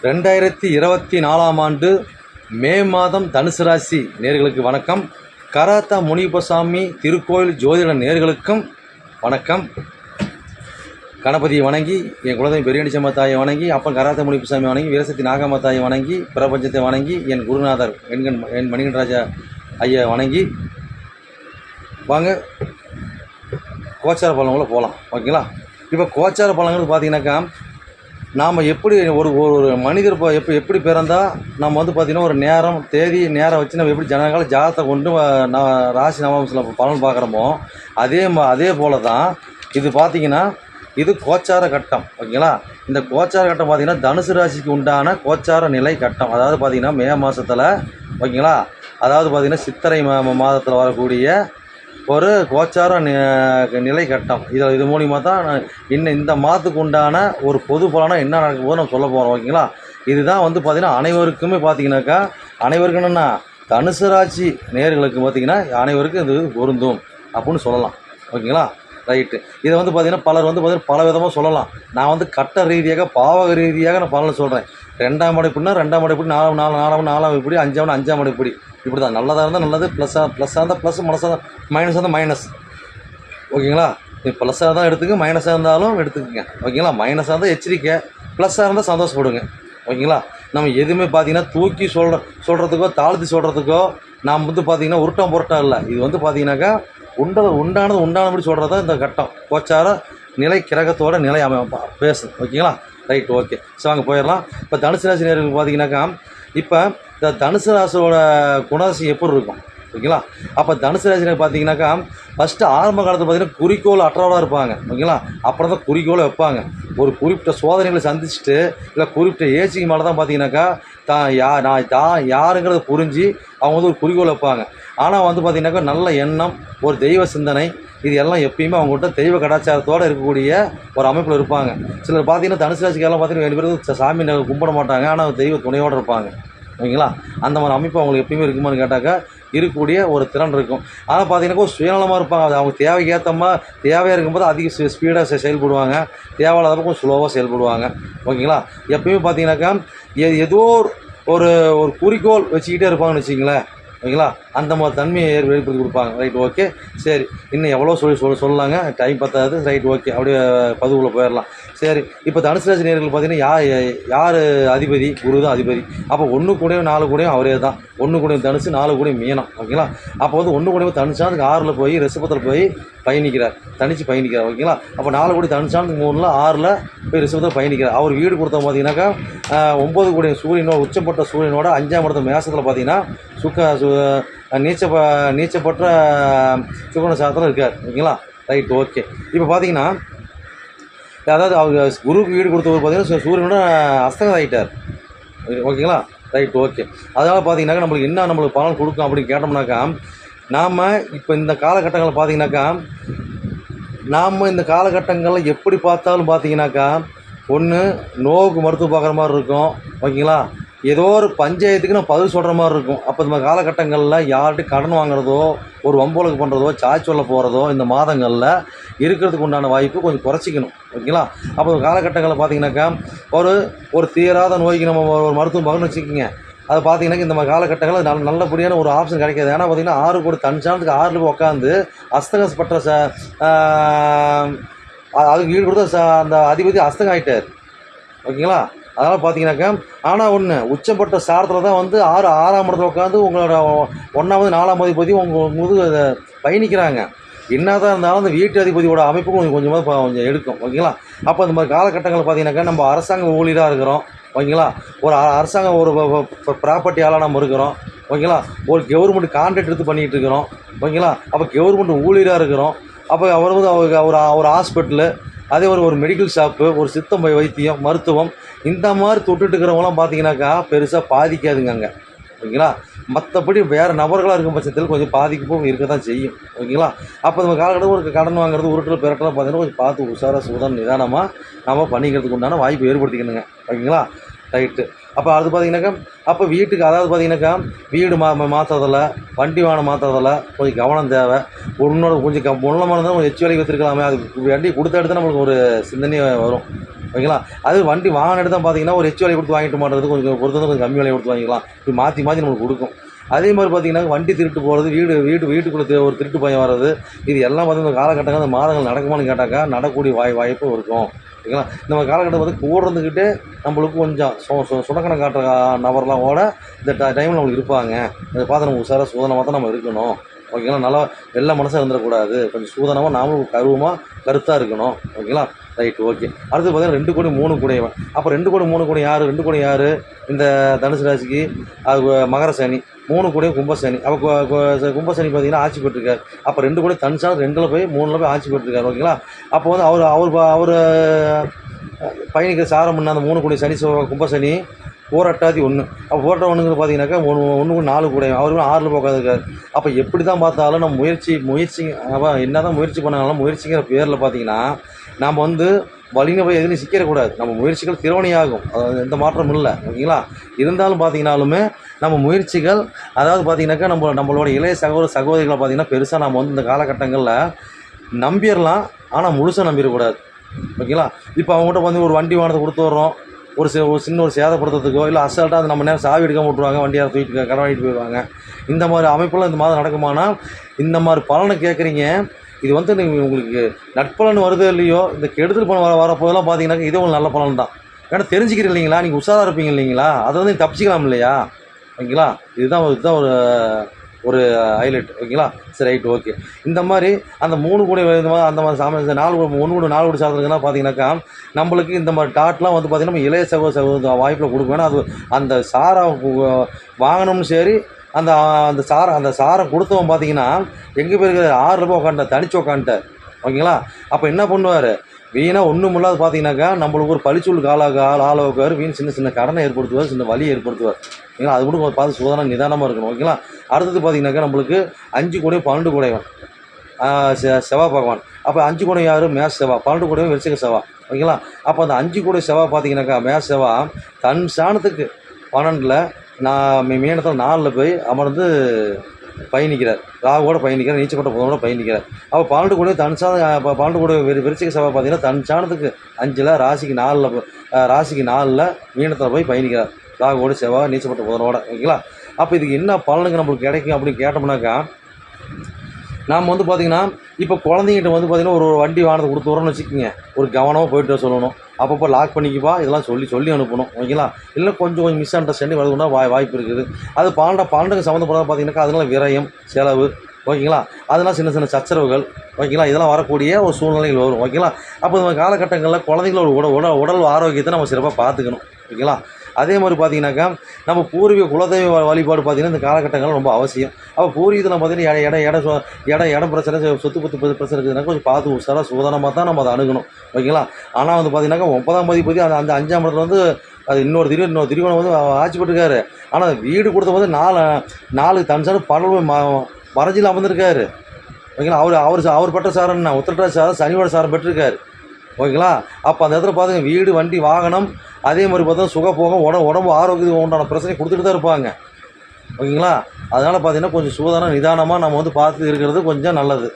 2024 ஆண்டு மே மாதம் தனுசு ராசி நேர்களுக்கு வணக்கம். கராத்தா முனிப்பசாமி திருக்கோயில் ஜோதிட நேர்களுக்கும் வணக்கம். கணபதியை வணங்கி, என் குலதெய்வம் பெரியணிச்சம்மா தாயை வணங்கி, அப்பன் கராத்தா முனிப்பசாமி வணங்கி, வீரசக்தி நாகம்மா தாயை வணங்கி, பிரபஞ்சத்தை வணங்கி, என் குருநாதர் என் மணிகண்ட ராஜா ஐயா வணங்கி வாங்க கோச்சார பலன்களை போகலாம். ஓகேங்களா? இப்போ கோச்சார பலன்கள் பார்த்தீங்கன்னாக்கா, நாம் எப்படி ஒரு மனிதர் எப்படி பிறந்தால் நம்ம பார்த்திங்கன்னா ஒரு நேரம் தேதி நேரம் வச்சு நம்ம எப்படி ஜனகால ஜாதகத்தை கொண்டு ராசி நவம்சில் பலன் பார்க்குறோமோ அதே போல் தான் இது பார்த்திங்கன்னா இது கோச்சார கட்டம். ஓகேங்களா? இந்த கோச்சார கட்டம் பார்த்திங்கன்னா தனுசு ராசிக்கு உண்டான கோச்சார நிலை கட்டம். அதாவது பார்த்திங்கன்னா மே மாதத்தில், ஓகேங்களா, அதாவது பார்த்திங்கன்னா சித்திரை மாதத்தில் வரக்கூடிய ஒரு கோச்சார நிலை கட்டம். இது மூலிமா தான் இந்த மாதத்துக்கு உண்டான ஒரு பொது பலனாக என்ன நடக்கும் போது நம்ம சொல்ல போகிறோம். ஓகேங்களா? இதுதான் பார்த்திங்கன்னா அனைவருக்குமே பார்த்திங்கனாக்கா, அனைவருக்கும் என்னென்னா தனுசு ராசி நேர்களுக்கு பார்த்திங்கன்னா அனைவருக்கும் இது பொருந்தும் அப்படின்னு சொல்லலாம். ஓகேங்களா? ரைட்டு. இதை பார்த்திங்கன்னா பலர் பார்த்திங்கன்னா பல விதமாக சொல்லலாம். நான் கட்ட ரீதியாக பாவக ரீதியாக நான் பலனை சொல்கிறேன். 2ஆம் அடைப்புனா 2ஆம் அடைப்படி, 4ஆம் இப்படி, 5ஆம் அடைப்படி, இப்படி தான். நல்லதாக இருந்தால் நல்லது, ப்ளஸ்ஸாக இருந்தால் ப்ளஸ், மைனஸாக இருந்தால் மைனஸ். ஓகேங்களா? ப்ளஸ்ஸாக தான் எடுத்துக்க, மைனஸாக இருந்தாலும் எடுத்துக்கங்க. ஓகேங்களா? மைனஸாக இருந்தால் எச்சரிக்கை, ப்ளஸ்ஸாக இருந்தால் சந்தோஷப்படுங்க. ஓகேங்களா? நம்ம எதுவுமே பார்த்திங்கன்னா தூக்கி சொல்கிறதுக்கோ தாழ்த்தி சொல்கிறதுக்கோ நாம் பார்த்திங்கன்னா உருட்டம் புரட்டம் இல்லை. இது பார்த்திங்கனாக்கா உண்டானபடி சொல்கிறது தான் இந்த கட்டம். கோச்சார நிலை கிரகத்தோட நிலை பேசும். ஓகேங்களா? ரைட். ஓகே. ஸோ அங்கே போயிடலாம். இப்போ தனுசு ராசி நேர்களுக்கு பார்த்தீங்கன்னாக்கா, இப்போ இந்த தனுசு ராசியோட குணராசி எப்படி இருக்கும்? ஓகேங்களா? அப்போ தனுசு ராசினர் பார்த்தீங்கன்னாக்கா ஃபஸ்ட்டு ஆரம்ப காலத்தில் பார்த்தீங்கன்னா குறிக்கோள் அற்றவராக இருப்பாங்க. ஓகேங்களா? அப்புறம் தான் குறிக்கோளை வைப்பாங்க. ஒரு குறிப்பிட்ட சோதனைகளை சந்திச்சுட்டு இல்லை குறிப்பிட்ட ஏஜுக்கு மேலே தான் பார்த்தீங்கன்னாக்கா நான் யாருங்கிறத புரிஞ்சு அவங்க ஒரு குறிக்கோள் வைப்பாங்க. ஆனால் பார்த்தீங்கன்னாக்கா நல்ல எண்ணம், ஒரு தெய்வ சிந்தனை, இது எல்லாம் எப்பயுமே அவங்ககிட்ட தெய்வ கலாச்சாரத்தோடு இருக்கக்கூடிய ஒரு அமைப்பில் இருப்பாங்க. சிலர் பார்த்தீங்கன்னா தனுசு ராசிக்கெல்லாம் பார்த்தீங்கன்னா 2 பேருக்கு சாமி கும்பிட மாட்டாங்க, ஆனால் தெய்வ துணையோடு இருப்பாங்க. ஓகேங்களா? அந்த மாதிரி அமைப்பு அவங்களுக்கு எப்பயுமே இருக்குமான்னு கேட்டாக்கா இருக்கக்கூடிய ஒரு திறன் இருக்கும். ஆனால் பார்த்தீங்கன்னா சுயநலமாக இருப்பாங்க. அவங்க தேவைக்கு தேவையாக இருக்கும்போது அதிக ஸ்பீடாக செயல்படுவாங்க, தேவையில்லாதப்போ கொஞ்சம் ஸ்லோவாக செயல்படுவாங்க. ஓகேங்களா? எப்பயுமே பார்த்தீங்கன்னாக்கா ஏதோ ஒரு குறிக்கோள் வச்சுக்கிட்டே இருப்பாங்கன்னு வச்சிங்களேன். ஓகேங்களா? அந்த மாதிரி தன்மையை வெளிப்படுத்தி கொடுப்பாங்க. ரைட். ஓகே. சரி, இன்னும் எவ்வளோ சொல்லலாங்க, டைம் பத்தாது. ரைட். ஓகே. அப்படியே பதிவுக்குள்ளே போயிடலாம். சரி, இப்போ தனுசு ராசி நேர்கள் பார்த்தீங்கன்னா யார் அதிபதி? குரு தான் அதிபதி. அப்போ 1 கூடயும் 4 கூடயும் அவரே தான். 1 கூடயும் தனுசு, 4 கூடயும் மீனம். ஓகேங்களா? அப்போ 1 கூடயும் தனுசானுக்கு 6ல் போய் ரிஷபத்தில் போய் தனிச்சு பயணிக்கிறார். ஓகேங்களா? அப்போ 4 கூடி தனுசானுக்கு 3ல் 6ல் போய் ரிஷபத்தில் பயணிக்கிறார். அவர் வீடு கொடுத்த பார்த்தீங்கன்னாக்கா 9 கூடிய சூரியனோட உச்சப்பட்ட சூரியனோட 5ஆம் இடத்து மேசத்தில் பார்த்தீங்கன்னா நீச்சப்பட்ட சுக்கர சாஸ்திரம் இருக்கார். ஓகேங்களா? ரைட். ஓகே. இப்போ பார்த்தீங்கன்னா அதாவது அவங்க குருவுக்கு வீடு கொடுத்தவர் பார்த்தீங்கன்னா சூரியனோட அஸ்தங்கம் ஆகிட்டார். ஓகேங்களா? ரைட். ஓகே. அதனால் பார்த்தீங்கன்னாக்கா நம்மளுக்கு பலன் கொடுக்கும் அப்படின்னு கேட்டோம்னாக்கா, நாம் இப்போ இந்த காலகட்டங்களில் பார்த்தீங்கன்னாக்கா இந்த காலகட்டங்களில் எப்படி பார்த்தாலும் பார்த்தீங்கன்னாக்கா ஒன்று நோவுக்கு மருத்துவம் பார்க்குற மாதிரி இருக்கும். ஓகேங்களா? ஏதோ ஒரு பஞ்சாயத்துக்கு நான் பதில் சொல்கிற மாதிரி இருக்கும். அப்போ இந்த காலகட்டங்களில் யார்கிட்டையும் கடன் வாங்குறதோ, ஒரு வம்போலுக்கு பண்ணுறதோ, சாய் சொல்ல போகிறதோ இந்த மாதங்களில் இருக்கிறதுக்கு உண்டான வாய்ப்பு கொஞ்சம் குறைச்சிக்கணும். ஓகேங்களா? அப்போ காலகட்டங்களில் பார்த்தீங்கன்னாக்கா ஒரு தீராத நோய்க்கு நம்ம ஒரு மருத்துவம் பார்க்கணும்னு வச்சுக்கோங்க. அது பார்த்தீங்கன்னா இந்த மாதிரி காலகட்டங்களில் நல்லபடியான ஒரு ஆப்ஷன் கிடைக்காது. ஏன்னா பார்த்தீங்கன்னா 6 கூட தனிச்சானதுக்கு 6ல் போய் உட்காந்து அஸ்தகப்பட்ட அதுக்கு வீடு கொடுத்த அந்த அதிபதி அஸ்தகம் ஆகிட்டார். ஓகேங்களா? அதனால் பார்த்தீங்கன்னாக்கா, ஆனால் ஒன்று உச்சப்பட்ட சாரத்தில் தான் 6ஆம் இடத்துல உட்காந்து உங்களோட 1வது 4ஆம் அதிபதி உங்களுக்கு பயணிக்கிறாங்க. என்ன தான் இருந்தாலும் அந்த வீட்டு அதிபதியோட அமைப்பு கொஞ்சம் எடுக்கும். ஓகேங்களா? அப்போ இந்த மாதிரி காலகட்டங்களில் பார்த்தீங்கன்னாக்கா நம்ம அரசாங்க ஊழியராக இருக்கிறோம். ஓகேங்களா? ஒரு அரசாங்க ஒரு ப்ராப்பர்ட்டியால் நம்ம இருக்கிறோம். ஓகேங்களா? ஒரு கவர்மெண்ட் கான்ட்ராக்ட் எடுத்து பண்ணிகிட்டு இருக்கிறோம். ஓகேங்களா? அப்போ கவர்மெண்ட் ஊழியராக இருக்கிறோம். அப்போ அவர் ஒரு ஹாஸ்பிட்டலு, அதே ஒரு மெடிக்கல் ஷாப்பு, ஒரு சித்த வைத்தியம், மருத்துவம், இந்த மாதிரி தொட்டுட்டு இருக்கிறவங்களாம் பார்த்தீங்கன்னாக்கா பெருசாக பாதிக்காதுங்க அங்கே. ஓகேங்களா? மற்றபடி வேறு நபர்களாக இருக்கும் பட்சத்தில் கொஞ்சம் பாதிப்பு இருக்க தான் செய்யும். ஓகேங்களா? அப்போ நம்ம காலகட்டம் ஒரு கடன் வாங்குறது, உருட்டல் பிறட்டலாம் பார்த்தீங்கன்னா கொஞ்சம் பார்த்து உஷாராக நிதானமாக நம்ம பண்ணிக்கிறதுக்கு உண்டான வாய்ப்பு ஏற்படுத்திக்கணுங்க. ஓகேங்களா? ரைட்டு. அப்போ அது பார்த்தீங்கன்னாக்கா அப்போ வீட்டுக்கு, அதாவது பார்த்தீங்கன்னாக்கா வீடு மாற்றுறதில்ல, வண்டி வாகனம் மாற்றுறதில்ல கொஞ்சம் கவனம் தேவை. கொஞ்சம் உள்ளமாக இருந்தால் கொஞ்சம் எச்சு வேலைக்கு வச்சுருக்கலாமே, அது வண்டி கொடுத்த எடுத்து நம்மளுக்கு ஒரு சிந்தனையே வரும். ஓகேங்களா. அது வண்டி வாங்கின எடுத்து தான் பார்த்தீங்கன்னா ஒரு விலை கொடுத்து வாங்கிட்டு மாட்டேறது கொஞ்சம் பொறுத்தவரை கொஞ்சம் கம்மி விலையை கொடுத்து வாங்கிக்கலாம். இப்படி மாற்றி மாற்றி நம்மளுக்கு கொடுக்கும். அதே மாதிரி பார்த்தீங்கன்னா வண்டி திருட்டு போகிறது, வீட்டுக்குள்ளே ஒரு திருட்டு பயம் வர்றது, இது எல்லாம் பார்த்தீங்கன்னா இந்த காலகட்டங்கள் அந்த மாதங்கள் நடக்குமான்னு கேட்டாக்கா நடக்கக்கூடிய வாய்ப்பு இருக்கும். ஓகேங்களா. இந்த காலகட்டம் வந்து கூட இருந்துக்கிட்டு நம்மளுக்கு கொஞ்சம் சுணக்கணம் காட்டுற நபர்லாம் கூட இந்த டைமில் நம்மளுக்கு இருப்பாங்க. இதை பார்த்து நம்ம உஷாராக சூதனமாக தான் நம்ம இருக்கணும். ஓகேங்களா. நல்லா வெள்ளை மனசாக இருந்துடக்கூடாது. கொஞ்சம் சூதனமாக நாமளும் கருத்தாக இருக்கணும். ஓகேங்களா. Right, okay. அடுத்து பார்த்தீங்கன்னா 2 கோடி 3 கூடையவன். அப்போ 2 கோடி 3 கோடி யார்? 2 கோடி யார்? இந்த தனுசு ராசிக்கு அது மகர சனி, 3 கோடி கும்பசனி. அப்போ கும்பசனி பார்த்தீங்கன்னா ஆட்சி பெற்றிருக்காரு. அப்போ 2 கோடி தனுசா 2ல் போய் 3ல் போய் ஆட்சி பெற்றிருக்காரு. ஓகேங்களா. அப்போ வந்து அவர் பயணிக்கிற சாரம் பண்ண அந்த 3 கோடி சனி கும்பசனி போராட்டாதி 1. அப்போ போராட்டம் 1ங்கிறது பார்த்தீங்கன்னாக்கா 1 4 கூட அவருக்கு 6ல் போக்காதுருக்காரு. அப்போ எப்படி தான் பார்த்தாலும் நம்ம முயற்சி என்ன தான் முயற்சி பண்ணாலும் முயற்சிங்கிற பேரில் பார்த்தீங்கன்னா நாம் வந்து வலிமை போய் எதுலையும் சிக்கிடக்கூடாது. நம்ம முயற்சிகள் திறவணியாகும், அது எந்த மாற்றமும் இல்லை. ஓகேங்களா. இருந்தாலும் பார்த்தீங்கன்னாலுமே நம்ம முயற்சிகள் அதாவது பார்த்தீங்கன்னாக்கா நம்மளோட இளைய சகோதரிகளை பார்த்தீங்கன்னா பெருசாக நம்ம வந்து இந்த காலகட்டங்களில் நம்பிடலாம், ஆனால் முழுசாக நம்பிடக்கூடாது. ஓகேங்களா. இப்போ அவங்ககிட்ட வந்து ஒரு வண்டி வாகனத்தை கொடுத்து வர்றோம், ஒரு சின்ன ஒரு சேதப்படுத்துறதுக்கோ இல்லை அசால்ட்டாக அது நம்ம நேரம் சாவி எடுக்காமல் விட்ருவாங்க, வண்டியாரை தூக்கிட்டு கடன் வாங்கிட்டு போயிடுவாங்க. இந்த மாதிரி அமைப்பெல்லாம் இந்த மாதம் நடக்குமானால் இந்த மாதிரி பலனை கேட்குறீங்க. இது வந்து நீங்கள் உங்களுக்கு நட்பலன் வருதோ இல்லையோ, இந்த கெடுதல் பலன் வரப்போதெல்லாம் பார்த்தீங்கன்னாக்கா இது உங்களுக்கு நல்ல பலன் தான். ஏன்னா தெரிஞ்சுக்கிறீங்க இல்லைங்களா, நீங்கள் உஷாராக இருப்பீங்க இல்லைங்களா, அதை வந்து தப்பிச்சிக்கலாம் இல்லையா. ஓகேங்களா. இதுதான் ஒரு ஹைலைட். ஓகேங்களா. சரி, ரைட், ஓகே. இந்த மாதிரி அந்த 3 கோடி அந்த மாதிரி இந்த 1 கோடி 4 கோடி சாதனைலாம் பார்த்தீங்கன்னாக்கா நம்மளுக்கு இந்த மாதிரி டாட்லாம் வந்து பார்த்திங்கன்னா நம்ம இளைய சகோதர வாய்ப்பில் கொடுக்க வேணும். அது அந்த சாரை வாங்கணும்னு சரி, அந்த சாரை கொடுத்தவன் பார்த்தீங்கன்னா எங்கே போயிருக்காரு? 6 ரூபாய் உட்காந்துட்டார், தனிச்சு உட்காந்துட்டார். ஓகேங்களா. அப்போ என்ன பண்ணுவார்? வீணாக ஒன்றும் இல்லாத பார்த்தீங்கன்னாக்கா நம்மளுக்கு ஒரு பழிச்சூல் ஆளாவுக்கார், வீண் சின்ன கடனை ஏற்படுத்துவார், சின்ன வலியை ஏற்படுத்துவார். ஓகேங்களா. அது கூட பார்த்து சூதனம் நிதானமாக இருக்கணும். ஓகேங்களா. அடுத்தது பார்த்தீங்கன்னாக்கா நம்மளுக்கு 5 கோடி 12 கோடைவன் செவ்வாய் பகவான். அப்போ 5 கோடி யார்? மேஷ் செவ்வாய். 12 கோடியும் விருச்சிக செவ்வாய். ஓகேங்களா. அப்போ அந்த 5 கோடி செவ்வாய் பார்த்தீங்கன்னாக்கா மேஷ் செவ்வாய் தன் சாணத்துக்கு 12ல் மீனத்தில் 4ல் போய் அமர்ந்து பயணிக்கிறார். ராகுவோட பயணிக்கிறார், நீச்சப்பட்ட புதனோட பயணிக்கிறார். அப்போ 12 கோடி இப்போ 12 கோடி விருச்சிக செவ்வாய் பார்த்தீங்கன்னா தன் சாணத்துக்கு 5ல் ராசிக்கு 4ல் மீனத்தில் போய் பயணிக்கிறார். ராகுவோட செவ்வாய் நீச்சப்பட்ட புதனோட. ஓகேங்களா. அப்போ இதுக்கு என்ன பலனுக்கு நம்மளுக்கு கிடைக்கும் அப்படின்னு கேட்டோம்னாக்கா நாம் வந்து பார்த்திங்கன்னா இப்போ குழந்தைங்கிட்ட வந்து பார்த்திங்கன்னா ஒரு வண்டி வாகனத்தை கொடுத்து வரோன்னு வச்சுக்கோங்க, ஒரு கவனமாக போய்ட்டு சொல்லணும். அப்பப்போ லாக் பண்ணிக்கப்பா இதெல்லாம் சொல்லி அனுப்பணும். ஓகேங்களா. இல்லை கொஞ்சம் மிஸ் அண்டர்ஸ்டாண்டிங் வருதுன்னா வாய்ப்பு இருக்குது. அது பன்னெண்டுக்கு சம்மந்தப்படாத பார்த்தீங்கன்னாக்கா அதனால விரயம் செலவு. ஓகேங்களா. அதெல்லாம் சின்ன சச்சரவுகள். ஓகேங்களா. இதெல்லாம் வரக்கூடிய ஒரு சூழ்நிலைகள் வரும். ஓகேங்களா. அப்போ இந்த காலகட்டங்களில் குழந்தைங்களோட உடல் ஆரோக்கியத்தை நம்ம சிறப்பாக பார்த்துக்கணும். ஓகேங்களா. அதே மாதிரி பார்த்தீங்கன்னாக்கா நம்ம பூர்வீக குலதெய்வ வழிபாடு பார்த்திங்கன்னா இந்த காலகட்டங்கள் ரொம்ப அவசியம். அப்போ பூர்வீகத்தில் பார்த்தீங்கன்னா இடம் பிரச்சனை, சொத்து பத்து பிரச்சனை இருக்குதுன்னா கொஞ்சம் பார்த்து உஷாராக சூதனமாக தான் நம்ம அதை அணுகணும். ஓகேங்களா. ஆனால் வந்து பார்த்தீங்கன்னாக்கா 9ஆம் அதிபதி அந்த 5ஆம் இடத்துல வந்து அது இன்னொரு திரிகோணம் வந்து ஆட்சி பெற்றிருக்காரு. ஆனால் வீடு கொடுத்த போது 4 தன்சாரு 12 மறைஞ்சில் அமர்ந்திருக்காரு. ஓகேங்களா. அவர் பெற்ற சாரன்னா உத்திரட்டாதி சாரம் சனியோட சாரம் பெற்றிருக்காரு. ஓகேங்களா. அப்போ அந்த இடத்துல பார்த்துங்க வீடு வண்டி வாகனம் அதே மாதிரி பார்த்தா சுகப்போகம் உடம்பு ஆரோக்கியத்துக்கு உண்டான பிரச்சனை கொடுத்துட்டு தான் இருப்பாங்க. ஓகேங்களா. அதனால் பார்த்தீங்கன்னா கொஞ்சம் சூதானம் நிதானமாக நம்ம வந்து பார்த்து இருக்கிறது கொஞ்சம் நல்லது.